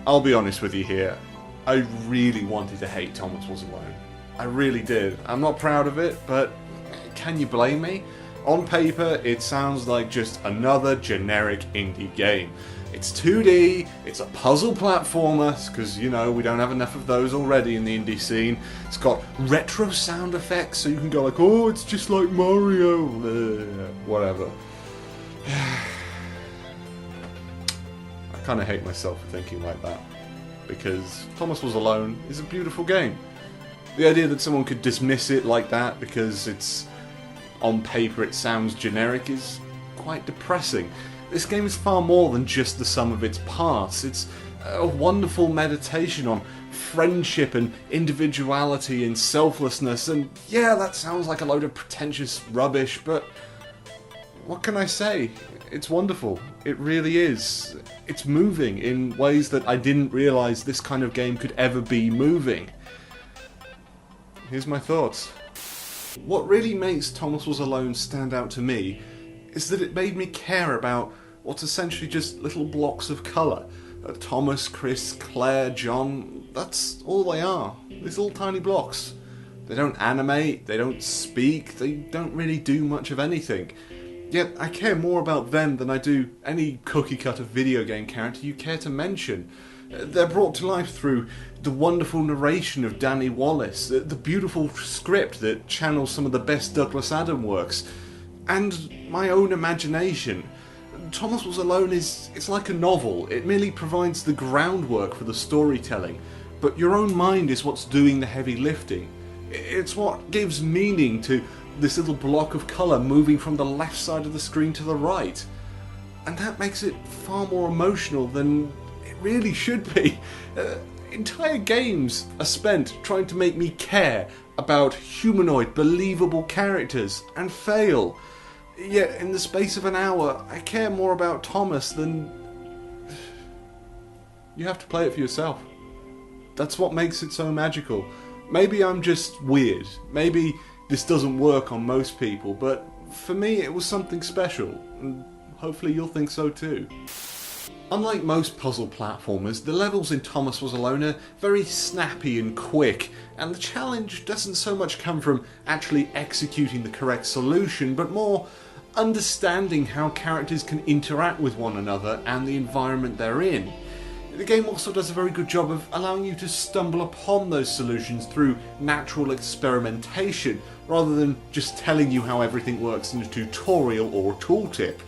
I'll be honest with you here. I really wanted to hate Thomas Was Alone. I really did. I'm not proud of it, but can you blame me? On paper, it sounds like just another generic indie game. It's 2D, it's a puzzle platformer, because, you know, we don't have enough of those already in the indie scene. It's got retro sound effects, so you can go like, oh, it's just like Mario, whatever. I kind of hate myself for thinking like that, because Thomas Was Alone is a beautiful game. The idea that someone could dismiss it like that because it's, on paper, it sounds generic is quite depressing. This game is far more than just the sum of its parts. It's a wonderful meditation on friendship and individuality and selflessness, and yeah, that sounds like a load of pretentious rubbish, but what can I say? It's wonderful. It really is. It's moving in ways that I didn't realise this kind of game could ever be moving. Here's my thoughts. What really makes Thomas Was Alone stand out to me is that it made me care about what's essentially just little blocks of colour. Thomas, Chris, Claire, John, that's all they are. These little tiny blocks. They don't animate, they don't speak, they don't really do much of anything. Yet I care more about them than I do any cookie-cutter video game character you care to mention. They're brought to life through the wonderful narration of Danny Wallace, the beautiful script that channels some of the best Douglas Adam works, and my own imagination. Thomas Was Alone it's like a novel. It merely provides the groundwork for the storytelling, but your own mind is what's doing the heavy lifting. It's what gives meaning to this little block of colour moving from the left side of the screen to the right. And that makes it far more emotional than it really should be. Entire games are spent trying to make me care about humanoid, believable characters, and fail. Yet, in the space of an hour, I care more about Thomas than... You have to play it for yourself. That's what makes it so magical. Maybe I'm just weird. Maybe this doesn't work on most people, but for me it was something special, and hopefully you'll think so too. Unlike most puzzle platformers, the levels in Thomas Was Alone are very snappy and quick, and the challenge doesn't so much come from actually executing the correct solution, but more understanding how characters can interact with one another and the environment they're in. The game also does a very good job of allowing you to stumble upon those solutions through natural experimentation, rather than just telling you how everything works in a tutorial or a tooltip.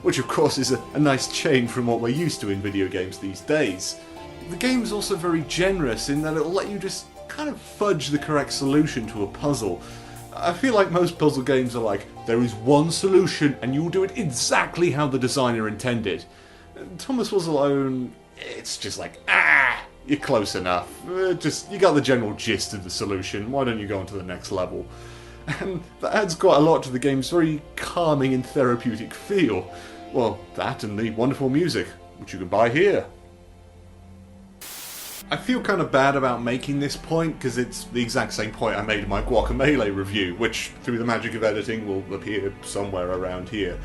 Which of course is a nice change from what we're used to in video games these days. The game is also very generous in that it'll let you just kind of fudge the correct solution to a puzzle. I feel like most puzzle games are like, there is one solution and you'll do it exactly how the designer intended. Thomas Was Alone, it's just like, you're close enough. You got the general gist of the solution, why don't you go on to the next level? And that adds quite a lot to the game's very calming and therapeutic feel. Well, that and the wonderful music, which you can buy here. I feel kind of bad about making this point, because it's the exact same point I made in my Guacamelee review, which, through the magic of editing, will appear somewhere around here.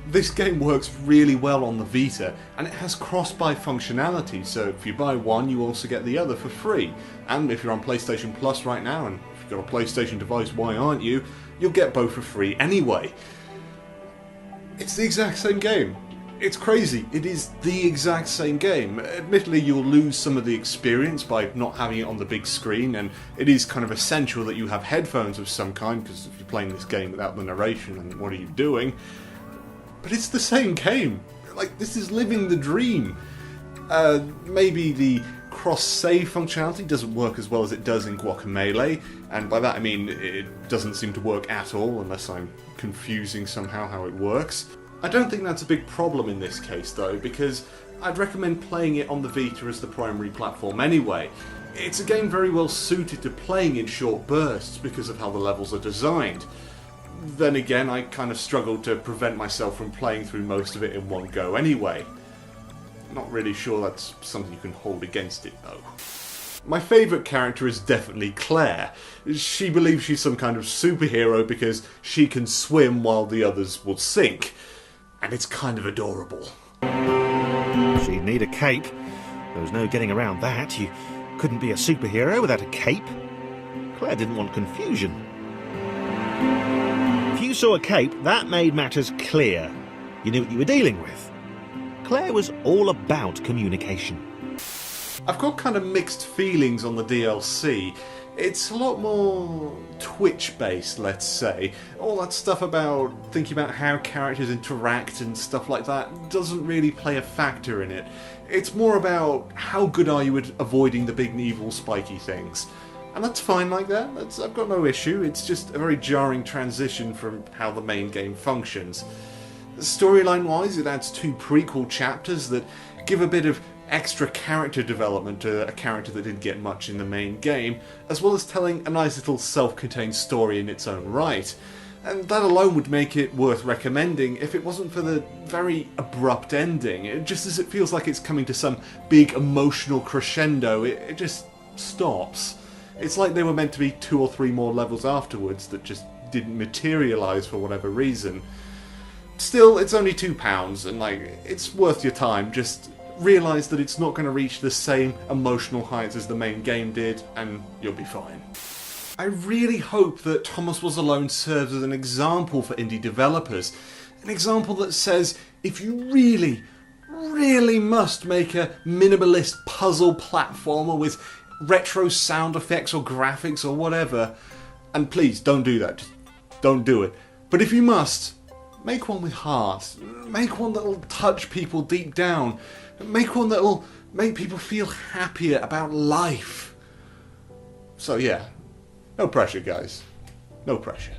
This game works really well on the Vita, and it has cross-buy functionality, so if you buy one, you also get the other for free. And if you're on PlayStation Plus right now, and if you've got a PlayStation device, why aren't you? You'll get both for free anyway. It's the exact same game. It's crazy. It is the exact same game. Admittedly, you'll lose some of the experience by not having it on the big screen, and it is kind of essential that you have headphones of some kind, because if you're playing this game without the narration, then what are you doing? But it's the same game. Like, this is living the dream. Maybe the cross-save functionality doesn't work as well as it does in Guacamelee, and by that I mean it doesn't seem to work at all, unless I'm confusing somehow how it works. I don't think that's a big problem in this case though, because I'd recommend playing it on the Vita as the primary platform anyway. It's a game very well suited to playing in short bursts because of how the levels are designed. Then again, I kind of struggled to prevent myself from playing through most of it in one go anyway. Not really sure that's something you can hold against it though. My favourite character is definitely Claire. She believes she's some kind of superhero because she can swim while the others will sink. And it's kind of adorable. She'd need a cape. There was no getting around that. You couldn't be a superhero without a cape. Claire didn't want confusion. If you saw a cape, that made matters clear. You knew what you were dealing with. Claire was all about communication. I've got kind of mixed feelings on the DLC. It's a lot more Twitch-based, let's say. All that stuff about thinking about how characters interact and stuff like that doesn't really play a factor in it. It's more about how good are you at avoiding the big evil spiky things. And that's fine like that. I've got no issue. It's just a very jarring transition from how the main game functions. Storyline-wise, it adds 2 prequel chapters that give a bit of extra character development to a character that didn't get much in the main game, as well as telling a nice little self-contained story in its own right. And that alone would make it worth recommending if it wasn't for the very abrupt ending. Just as it feels like it's coming to some big emotional crescendo, it just stops. It's like they were meant to be 2 or 3 more levels afterwards that just didn't materialise for whatever reason. Still, it's only £2, and it's worth your time. Just realise that it's not going to reach the same emotional heights as the main game did, and you'll be fine. I really hope that Thomas Was Alone serves as an example for indie developers. An example that says, if you really, really must make a minimalist puzzle platformer with retro sound effects or graphics or whatever, and please don't do that, just don't do it. But if you must, make one with heart. Make one that'll touch people deep down. Make one that'll make people feel happier about life. So yeah, no pressure guys, no pressure.